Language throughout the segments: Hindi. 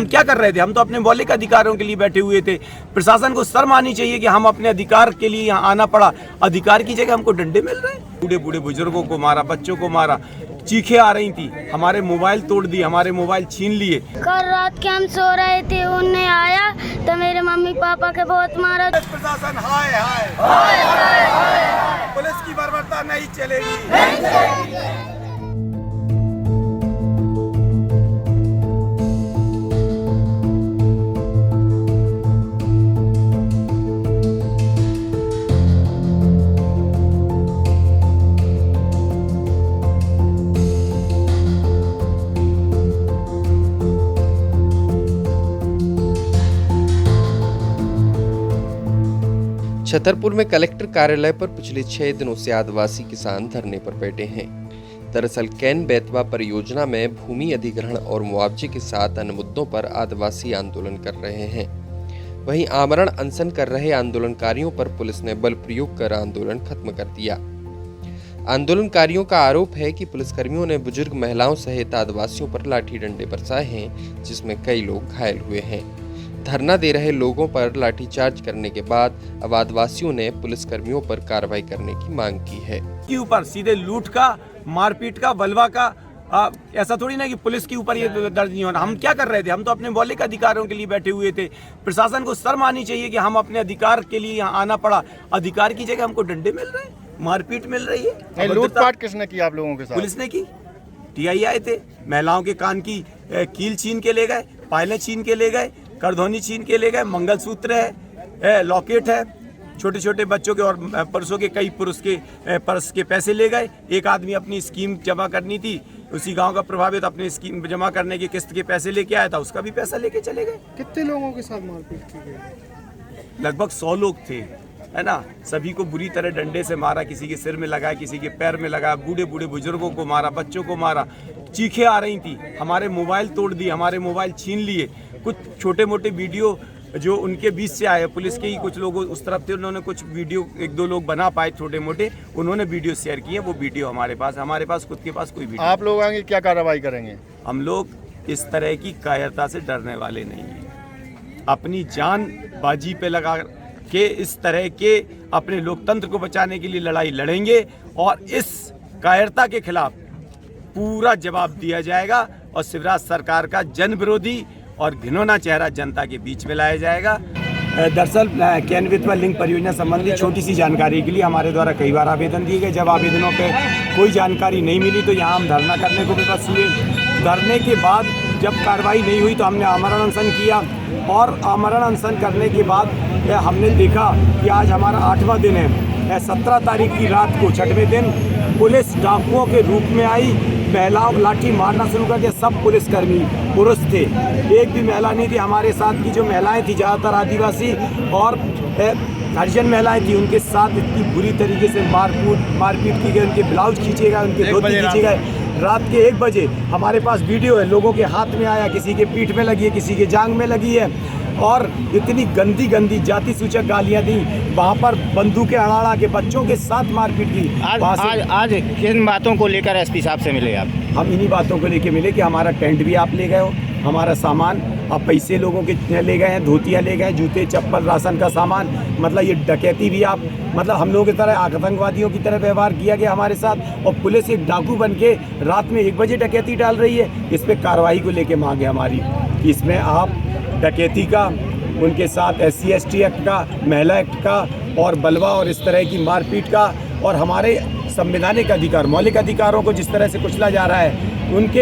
हम क्या कर रहे थे? हम तो अपने मौलिक अधिकारों के लिए बैठे हुए थे। प्रशासन को शर्म आनी चाहिए कि हम अपने अधिकार के लिए यहाँ आना पड़ा। अधिकार की जगह हमको डंडे मिल रहे हैं। बूढ़े बूढ़े बुजुर्गों को मारा, बच्चों को मारा, चीखें आ रही थी, हमारे मोबाइल तोड़ दिए, हमारे मोबाइल छीन लिए। कल रात के हम सो रहे थे, उन्हें आया तो मेरे मम्मी पापा के बहुत मारा। प्रशासन हाय हाय हाय हाय हाय, पुलिस की बर्बरता नहीं चलेगी, नहीं चलेगी। छतरपुर में कलेक्टर कार्यालय पर पिछले 6 दिनों से आदिवासी किसान धरने पर बैठे हैं। दरअसल कैन बेतवा परियोजना में भूमि अधिग्रहण और मुआवजे के साथ अन्य मुद्दों पर आदिवासी आंदोलन कर रहे हैं। वहीं आमरण अनशन कर रहे आंदोलनकारियों पर पुलिस ने बल प्रयोग कर आंदोलन खत्म कर दिया। आंदोलनकारियों का आरोप है कि पुलिसकर्मियों ने बुजुर्ग महिलाओं सहित आदिवासियों पर लाठी डंडे बरसाए हैं, जिसमें कई लोग घायल हुए हैं। धरना दे रहे लोगों पर लाठीचार्ज करने के बाद अब आदिवासियों ने पुलिसकर्मियों पर कार्रवाई करने की मांग की है। के ऊपर सीधे लूट का, मारपीट का, बलवा का, ऐसा थोड़ी ना कि पुलिस के ऊपर ये दर्ज नहीं होना। हम क्या कर रहे थे? हम तो अपने मौलिक अधिकारों के लिए बैठे हुए थे। प्रशासन को शर्म आनी चाहिए कि हम अपने अधिकार के लिए यहाँ आना पड़ा। अधिकार की जगह हमको डंडे मिल रहे हैं, मारपीट मिल रही है। लूटपाट किसने की आप लोगों के साथ? पुलिस ने की। टीआई आए थे, महिलाओं के कान की कील छीन के ले गए, पायलें छीन के ले गए, करधोनी छीन के ले गए, मंगलसूत्र है, लॉकेट है, छोटे छोटे बच्चों के और पुरुषों के कई पुरुष के पर्स के पैसे ले गए। एक आदमी अपनी स्कीम जमा करनी थी, उसी गांव का प्रभावित, अपनी स्कीम जमा करने की किस्त के पैसे लेके आया था, उसका भी पैसा लेके चले गए। कितने लोगों के साथ मारपीट की गई? लगभग 100 लोग थे, है ना। सभी को बुरी तरह डंडे से मारा, किसी के सिर में लगाया, किसी के पैर में लगाया, बूढ़े बूढ़े बुजुर्गों को मारा, बच्चों को मारा, चीखें आ रही थी, हमारे मोबाइल तोड़ दिए, हमारे मोबाइल छीन लिए। कुछ छोटे मोटे वीडियो जो उनके बीच से आए, पुलिस के ही कुछ लोग उस तरफ थे, उन्होंने कुछ वीडियो 1-2 लोग बना पाए छोटे मोटे, उन्होंने वीडियो शेयर किए। वो वीडियो हमारे पास खुद के पास कोई वीडियो। आप लोग आगे क्या कार्रवाई करेंगे? हम लोग इस तरह की कायरता से डरने वाले नहीं हैं। अपनी जान बाजी पे लगा के इस तरह के अपने लोकतंत्र को बचाने के लिए लड़ाई लड़ेंगे और इस कायरता के खिलाफ पूरा जवाब दिया जाएगा और शिवराज सरकार का जन विरोधी और घिनौना चेहरा जनता के बीच में लाया जाएगा। दरअसल कैन बेतवा लिंक परियोजना संबंधी छोटी सी जानकारी के लिए हमारे द्वारा कई बार आवेदन दिए गए। जब आवेदनों पे कोई जानकारी नहीं मिली तो यहाँ हम धरना करने को विवश हुए। धरने के बाद जब कार्रवाई नहीं हुई तो हमने आमरण अनशन किया और आमरण अनशन करने के बाद हमने देखा कि आज हमारा 8वां दिन है। 17 तारीख की रात को 6वें दिन पुलिस डाकुओं के रूप में आई, महिलाओं को लाठी मारना शुरू कर दिया। सब पुलिसकर्मी पुरुष थे, एक भी महिला नहीं थी। हमारे साथ की जो महिलाएं थी ज़्यादातर आदिवासी और हरिजन महिलाएं थी, उनके साथ इतनी बुरी तरीके से मारपीट की गई। उनके ब्लाउज खींचे गए, उनके धोती खींचे गए। रात के 1 बजे हमारे पास वीडियो है, लोगों के हाथ में आया, किसी के पीठ में लगी है, किसी के जांग में लगी है और इतनी गंदी गंदी जाति सूचक गालियां दी। वहाँ पर बंदूकें अड़ाड़ा के बच्चों के साथ मारपीट की। आज किन बातों को लेकर एसपी साहब से मिले आप? हम इन्हीं बातों को लेकर मिले कि हमारा टेंट भी आप ले गए हो, हमारा सामान अब पैसे लोगों के ले गए हैं, धोतियाँ ले गए, जूते चप्पल राशन का सामान, मतलब ये डकैती भी आप, मतलब हम लोगों की तरह आतंकवादियों की तरह व्यवहार किया गया हमारे साथ। और पुलिस एक डाकू बन के रात में 1 बजे डकैती डाल रही है। इस पर कार्रवाई को लेके मांग है हमारी। इसमें आप डकैती का, उनके साथ SC ST एक्ट का, महिला एक्ट का और बलवा और इस तरह की मारपीट का और हमारे संवैधानिक अधिकार, मौलिक अधिकारों को जिस तरह से कुचला जा रहा है,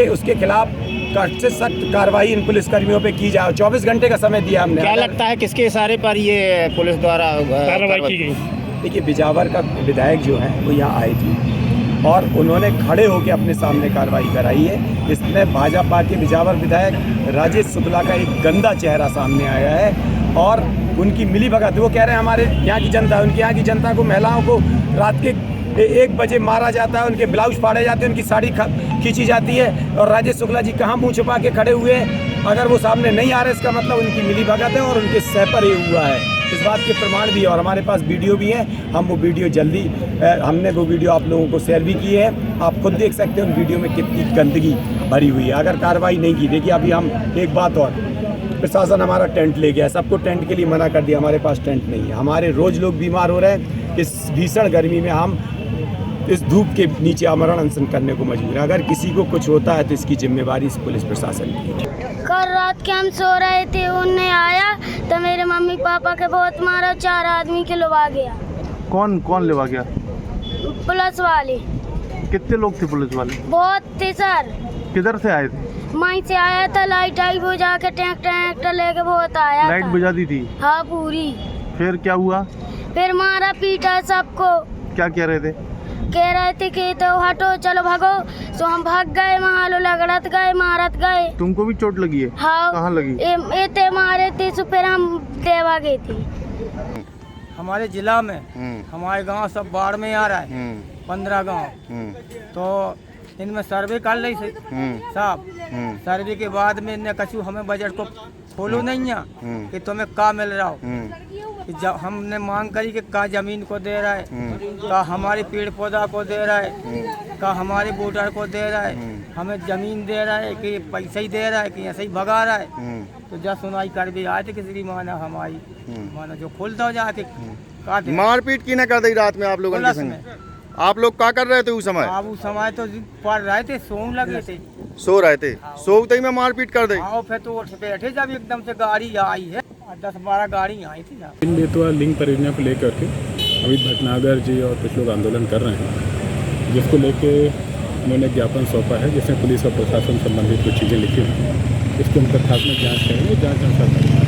उसके खिलाफ सख्त से सख्त कार्रवाई इन पुलिसकर्मियों पे की जाए। 24 घंटे का समय दिया हमने। क्या लगता है किसके इशारे पर ये पुलिस द्वारा कार्रवाई की गई? देखिए, बिजावर का विधायक जो है वो यहाँ आए थे और उन्होंने खड़े होकर अपने सामने कार्रवाई कराई है। इसमें भाजपा के बिजावर विधायक राजेश शुक्ला का एक गंदा चेहरा सामने आया है और उनकी मिलीभगत। वो कह रहे हैं हमारे यहाँ की जनता, उनके यहाँ की जनता को, महिलाओं को रात के 1 बजे मारा जाता है, उनके ब्लाउज फाड़े जाते हैं, उनकी साड़ी खींची जाती है और राजेश शुक्ला जी कहाँ मुँह छुपा के खड़े हुए हैं? अगर वो सामने नहीं आ रहे, इसका मतलब उनकी मिलीभगत है और उनके सह पर ये हुआ है। इस बात के प्रमाण भी है और हमारे पास वीडियो भी है। हम वो वीडियो जल्दी, हमने वो वीडियो आप लोगों को शेयर भी की है। आप खुद देख सकते हैं उन वीडियो में कितनी गंदगी भरी हुई है। अगर कार्रवाई नहीं की, देखिए अभी हम एक बात और, प्रशासन हमारा टेंट ले गया, सबको टेंट के लिए मना कर दिया, हमारे पास टेंट नहीं है। हमारे रोज़ लोग बीमार हो रहे हैं, इस भीषण गर्मी में हम इस धूप के नीचे आमरण अनशन करने को मजबूर है। अगर किसी को कुछ होता है तो इसकी जिम्मेवारी इस पुलिस प्रशासन की है। कल रात के हम सो रहे थे, उन्हें आया तो मेरे मम्मी पापा के बहुत मारा, 4 आदमी के लुभा गया। कौन कौन लेवा गया? पुलिस वाले। कितने लोग थे पुलिस वाले? बहुत थे सर। किधर से आए थे? वहीं से आया था, लाइट आई बुझा के ट्रैक्टर लेके बहुत आया लाइट था। बुझा दी थी? हाँ पूरी। फिर क्या हुआ? फिर मारा पीटा सबको। क्या कह रहे थे? कह रहे थे कि तो हटो चलो भागो, तो हम भाग गए, वहाँ लो लगड़त गए, मारत गए। तुमको भी चोट लगी है? हाँ। कहाँ लगी? ते मारे थे, तो फिर हम देवा गए थे। हमारे जिला में हमारे गांव सब बाढ़ में आ रहा है, 15 गांव। तो इनमें सर्वे कर ली साहब। सर्वे के बाद में इनने कछु हमें बजट को खोलो नहीं है कि तुम्हें का मिल रहा हो। जब हमने मांग करी कि का जमीन को दे रहा है, का हमारे पेड़ पौधा को दे रहा है, का हमारे वोटर को दे रहा है, हमें जमीन दे रहा है कि पैसा ही दे रहा है कि ऐसे ही भगा रहा है। तो जब सुनाई कर भी आए थे किसी माना हमारी माना जो खोलता हो जाके काटे। मारपीट की न कर दी रात में आप लोगों के संग? आप लोग क्या कर रहे थे उस समय? आप उस समय तो पढ़ रहे थे, सोने लगे थे। सो रहे थे? सोते ही में मारपीट कर दी? आओ फिर तो उठ बैठे जब एकदम से गाड़ी आई है, 10-12 गाड़ी आई थी ना। इन बेतवा लिंक परियोजना को लेकर के अभी भटनागर जी और कुछ लोग आंदोलन कर रहे हैं, जिसको लेके उन्होंने ज्ञापन सौंपा है, जिसमें पुलिस और प्रशासन संबंधित कुछ चीज़ें लिखी हैं। इसको हम तथ्यात्मक जाँच करेंगे, जाँच अनुसार